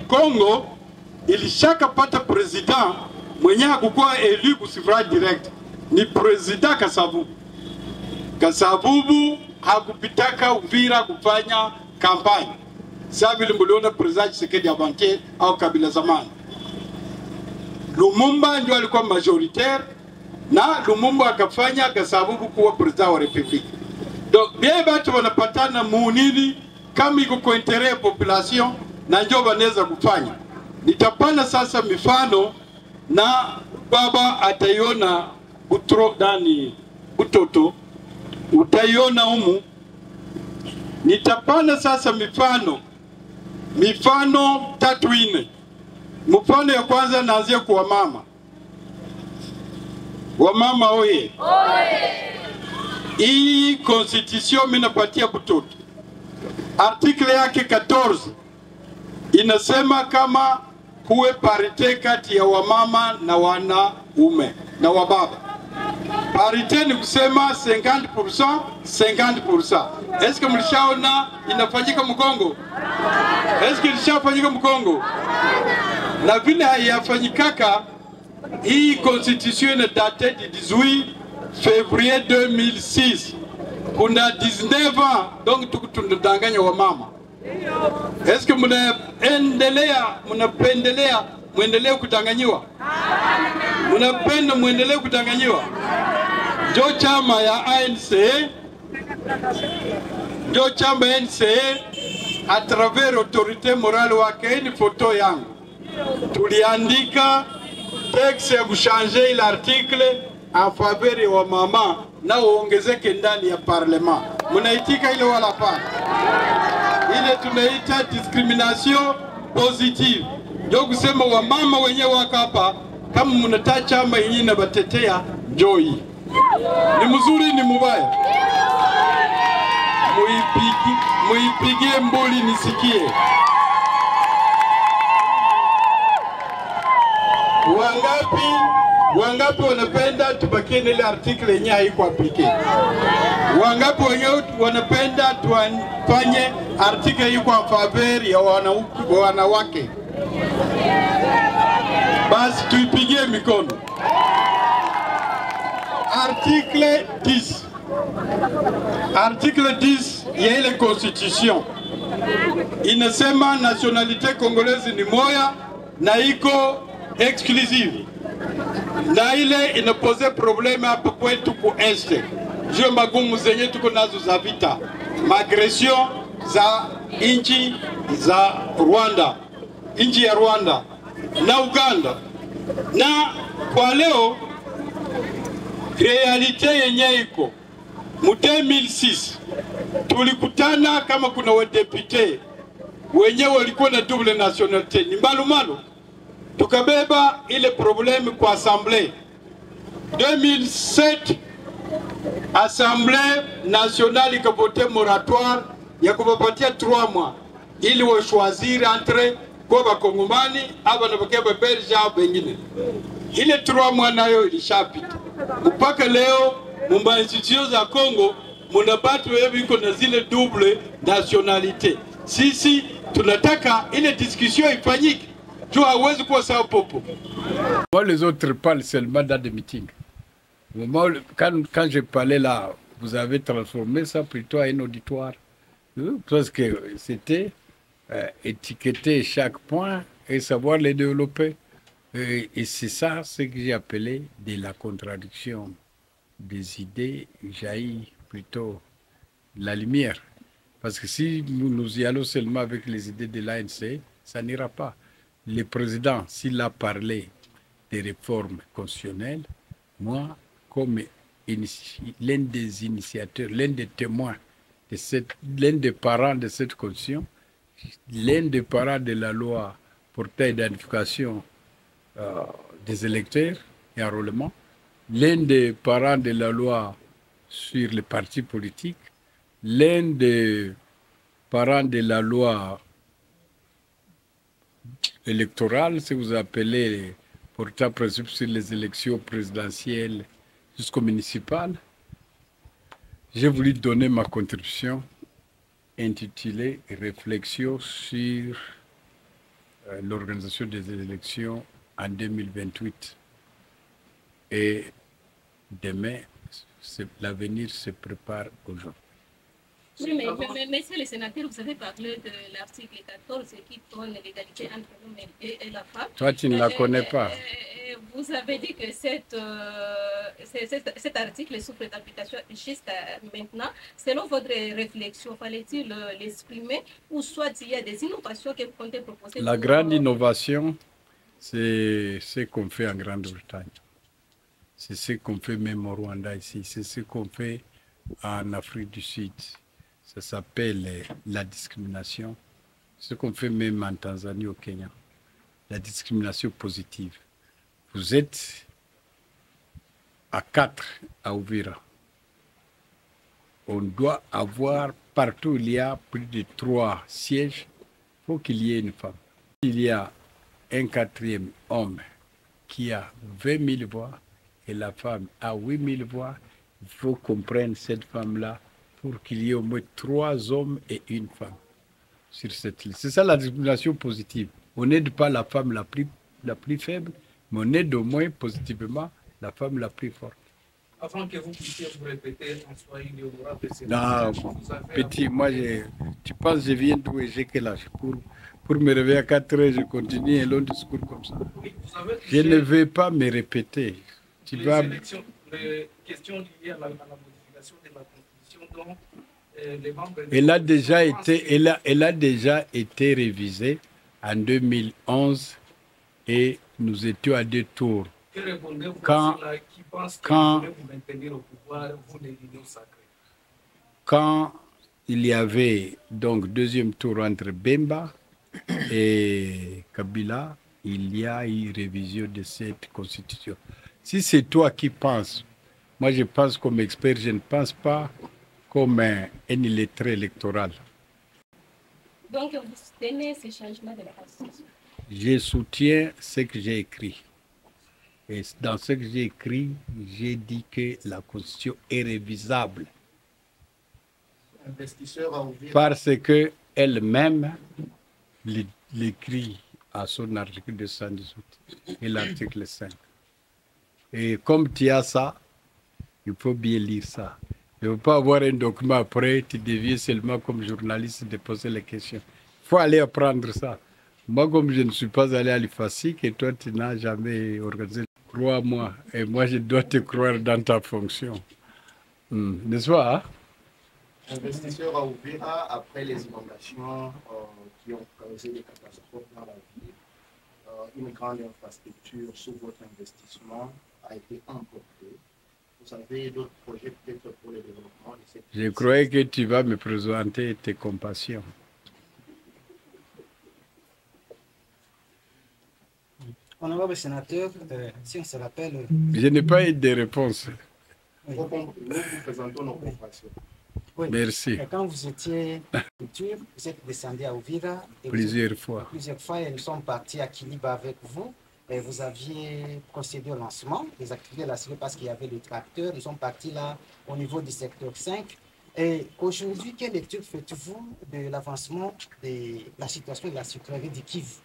Congo ilishakapata president mwenye hakukuwa élu kwa suffrage direct, ni president Kasavubu. Kasavubu hakupitaka Uvira kufanya kampani. Sasa vile mliona president Tshisekedi avant-hier au Kabila zamani. Lumumba ndio alikuwa majoritaire na Lumumba akafanya Kasavubu kuwa president wa republique. Donc bien batu wanapatana muunini kama iko kwa intérêt ya population na ndio wanaweza kufanya. Nitapana sasa mifano na baba ataiona butro dani butoto utaiona humu. Nitapana sasa mifano 3-4. Mfano ya kwanza naanzia kwa mama. Wamama oye. Hii constitution minapatia butoto. Article yake 14 inasema kama kuwe parite kati ya wamama na wanaume na wababa. Parite ni kusema 50%, 50%. Est-ce que mlishaona inafanyika Mkongo? Est-ce que ilishafanyika Mkongo? Na vile haiyafanyikaka, hii constitution est datée du 18 février 2006. Kuna 19 ans, donc tunadanganya wamama. Est-ce que muendelea kudanganyiwa? Munapenda muendelee kudanganyiwa? Jo chama ya ANC, jo chama ya ANC à travers autorité morale wake, ni photo yangu. Tuliandika texte ya kuchanger l'article en faveur ya wamama na uongezeke ndani ya parlement. Munaitika ile wala pa? Ile tunaita discrimination positive. Ndio kusema wamama wenyewe wako hapa, kama mnataka chama yenyewe na batetea joy. Ni mzuri ni mubaya? Muipigie mbuli nisikie. Wangapi wanapenda tubakie ile article yenyewe haiko aplike? Wangapi wenyewe wanapenda tufanye article iko en faveur ya wanawake? Basi tuipigie mikono. Article 10. Article 10 ya ile constitution inasema nationalité congolaise ni moya na iko exclusive. Na ile inapose probleme hapa kwetu ku este. Juu magumu zenye tuko nazo za vita. Magression za inchi za Rwanda. Inchi ya Rwanda na Uganda. Na kwa leo realite yenye iko mu 2006 tulikutana kama kuna wadepute wenyewe walikuwa na double nationalité, ni malumalu. Tukabeba ile problème kwa assemblée 2007. Assemblée nationale ikabote moratoire ya kubapatia 3 mois ili wa choisir entre kwa bakongomani aba na bakeba belge au bengine. Ile 3 mois nayo ilishapita. Mpaka leo mumba institution za Congo munabatu wewe iko na zile double nationalité. Sisi tunataka ile discussion ifanyike. Tu hawezi kuwa sawa popo. Moi les autres parlent seulement dans des meetings. Moi, quand je parlais là, vous avez transformé ça plutôt à un auditoire. Parce que c'était étiqueter chaque point et savoir les développer. Et c'est ça ce que j'ai appelé de la contradiction des idées jaillit plutôt la lumière. Parce que si nous y allons seulement avec les idées de l'ANC, ça n'ira pas. Le président, s'il a parlé des réformes constitutionnelles, moi, comme l'un des initiateurs, l'un des témoins, l'un des parents de cette constitution, l'un des parents de la loi portant identification des électeurs et enrôlement, l'un des parents de la loi sur les partis politiques, l'un des parents de la loi électorale, si vous appelez portant principe sur les élections présidentielles jusqu'aux municipales, j'ai voulu donner ma contribution intitulée « Réflexion sur l'organisation des élections en 2028. Et demain, l'avenir se prépare aujourd'hui. Oui, mais messieurs les sénateurs, vous avez parlé de l'article 14 qui donne l'égalité entre l'homme et la femme. Toi, tu ne la connais pas. Vous avez dit que cet article souffre d'application juste maintenant. Selon votre réflexion, fallait-il l'exprimer ou soit il y a des innovations que vous comptez proposer? La grande innovation, c'est ce qu'on fait en Grande-Bretagne. C'est ce qu'on fait même au Rwanda ici. C'est ce qu'on fait en Afrique du Sud. Ça s'appelle la discrimination. Ce qu'on fait même en Tanzanie, au Kenya. La discrimination positive. Vous êtes à 4 à Uvira. On doit avoir, partout où il y a plus de 3 sièges, il faut qu'il y ait une femme. Il y a un 4e homme qui a 20 000 voix et la femme a 8 000 voix, il faut qu'on prenne cette femme-là pour qu'il y ait au moins 3 hommes et une femme sur cette liste. C'est ça la discrimination positive. On n'aide pas la femme la plus faible, mais on aide au moins positivement la femme la plus forte. Avant que vous puissiez vous répéter en Swahili, non, petit, moi, tu penses que je viens d'où et j'ai quel âge pour me réveiller à 4 heures, je continue un long discours comme ça. Oui, je ne vais pas me répéter. Les questions liées à la modification de la Constitution dont les membres... Elle a déjà été révisée en 2011 et nous étions à 2 tours. Que répondez-vous à ceux qui pensent que vous voulez vous maintenir au pouvoir, vous les l'union sacrée? Quand il y avait donc 2e tour entre Bemba et Kabila, il y a eu révision de cette constitution. Si c'est toi qui penses, moi je pense comme expert, je ne pense pas comme un illettré électoral. Donc vous soutenez ce changement de la constitution? Je soutiens ce que j'ai écrit. Et dans ce que j'ai écrit, j'ai dit que la constitution est révisable. Parce qu'elle-même l'écrit à son article 218 et l'article 5. Et comme tu as ça, il faut bien lire ça. Il ne faut pas avoir un document après, tu deviens seulement comme journaliste de poser les questions. Il faut aller apprendre ça. Moi, comme je ne suis pas allé à l'IFASIC et toi, tu n'as jamais organisé, crois-moi, et moi, je dois te croire dans ta fonction. N'est-ce pas? Hein? Investisseurs à Uvira, après les inondations qui ont causé des catastrophes dans la ville, une grande infrastructure sous votre investissement a été emportée. Vous avez d'autres projets peut-être pour le développement de cette ville? Je croyais que tu vas me présenter tes compassions. Honorable sénateur, si on se rappelle... Je n'ai pas eu de réponse. Oui. Nous vous présentons nos compassions. Oui. Merci. Quand vous étiez vous êtes descendu à Uvira. Plusieurs fois. Plusieurs fois, et nous sommes partis à Kiliba avec vous. Et vous aviez procédé au lancement des activités de la série parce qu'il y avait le tracteur. Nous sommes partis là au niveau du secteur 5. Et aujourd'hui, quelle lecture faites-vous de l'avancement de la situation de la sucrerie du Kivu?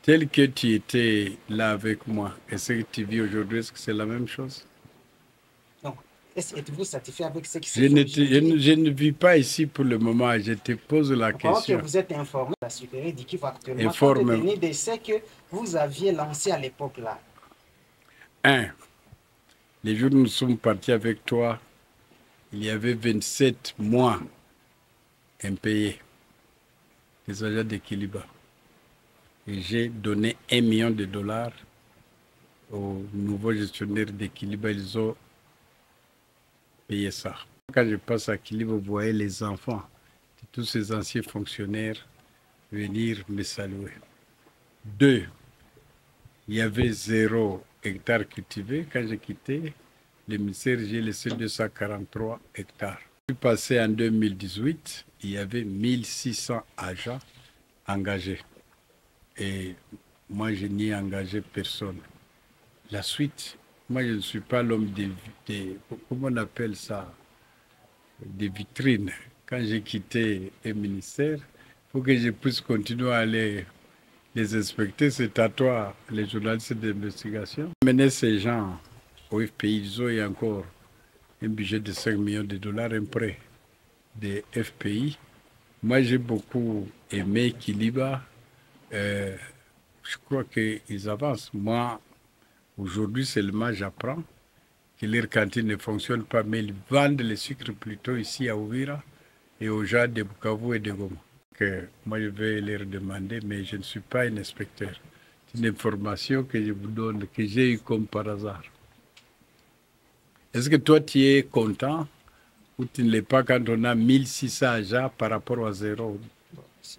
Tel que tu étais là avec moi, et ce que tu vis aujourd'hui, est-ce que c'est la même chose? Non. Êtes-vous satisfait avec ce qui se fait aujourd'hui? Je ne vis pas ici pour le moment, je te pose la question. Que vous êtes informé de la sucrerie du Kivu actuellement, compte tenu de ce que vous aviez lancé à l'époque là. 1. Les jours où nous sommes partis avec toi, il y avait 27 mois impayés des agents de Kiliba. Et j'ai donné $1 million aux nouveaux gestionnaires de Kiliba. Ils ont payé ça. Quand je passe à Kiliba, vous voyez les enfants de tous ces anciens fonctionnaires venir me saluer. 2. Il y avait 0 hectare cultivé. Quand j'ai quitté le ministère, j'ai laissé 243 hectares. Je suis passé en 2018, il y avait 1600 agents engagés. Et moi, je n'y ai engagé personne. La suite, moi, je ne suis pas l'homme comment on appelle ça, des vitrines. Quand j'ai quitté un ministère, il faut que je puisse continuer à aller les inspecter, c'est à toi, les journalistes d'investigation. Mener ces gens au FPI, ils ont eu encore un budget de 5 millions de dollars, un prêt des FPI. Moi, j'ai beaucoup aimé Kiliba. Je crois qu'ils avancent. Moi, aujourd'hui seulement, j'apprends que leur cantine ne fonctionne pas, mais ils vendent les sucres plutôt ici à Ouvira et aux gens de Bukavu et de Goma. Moi, je vais leur demander, mais je ne suis pas un inspecteur. C'est une information que je vous donne, que j'ai eue comme par hasard. Est-ce que toi, tu es content ou tu ne l'es pas quand on a 1600 agents par rapport à zéro?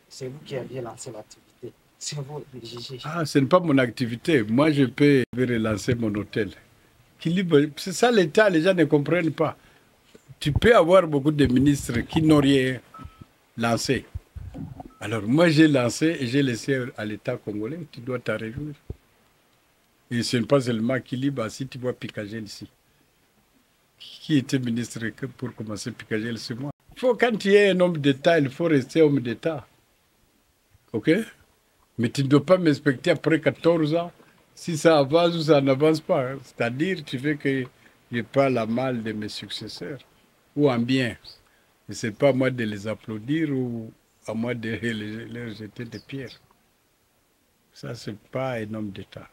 C'est vous qui aviez lancé l'activité. C'est vous le jugez. Ah, ce n'est pas mon activité. Moi, je peux relancer mon hôtel. C'est ça l'État, les gens ne comprennent pas. Tu peux avoir beaucoup de ministres qui n'ont rien lancé. Alors, moi, j'ai lancé et j'ai laissé à l'État congolais. Tu dois t'en réjouir. Et ce n'est pas seulement Kiliba, si tu vois Picagel ici. Qui était ministre pour commencer Picagel, c'est moi. Quand tu es un homme d'État, il faut rester homme d'État. OK? Mais tu ne dois pas m'inspecter après 14 ans si ça avance ou ça n'avance pas. C'est-à-dire, tu veux que je parle à mal de mes successeurs ou en bien. Et ce n'est pas à moi de les applaudir ou à moi de leur jeter des pierres. Ça, ce n'est pas un homme d'État.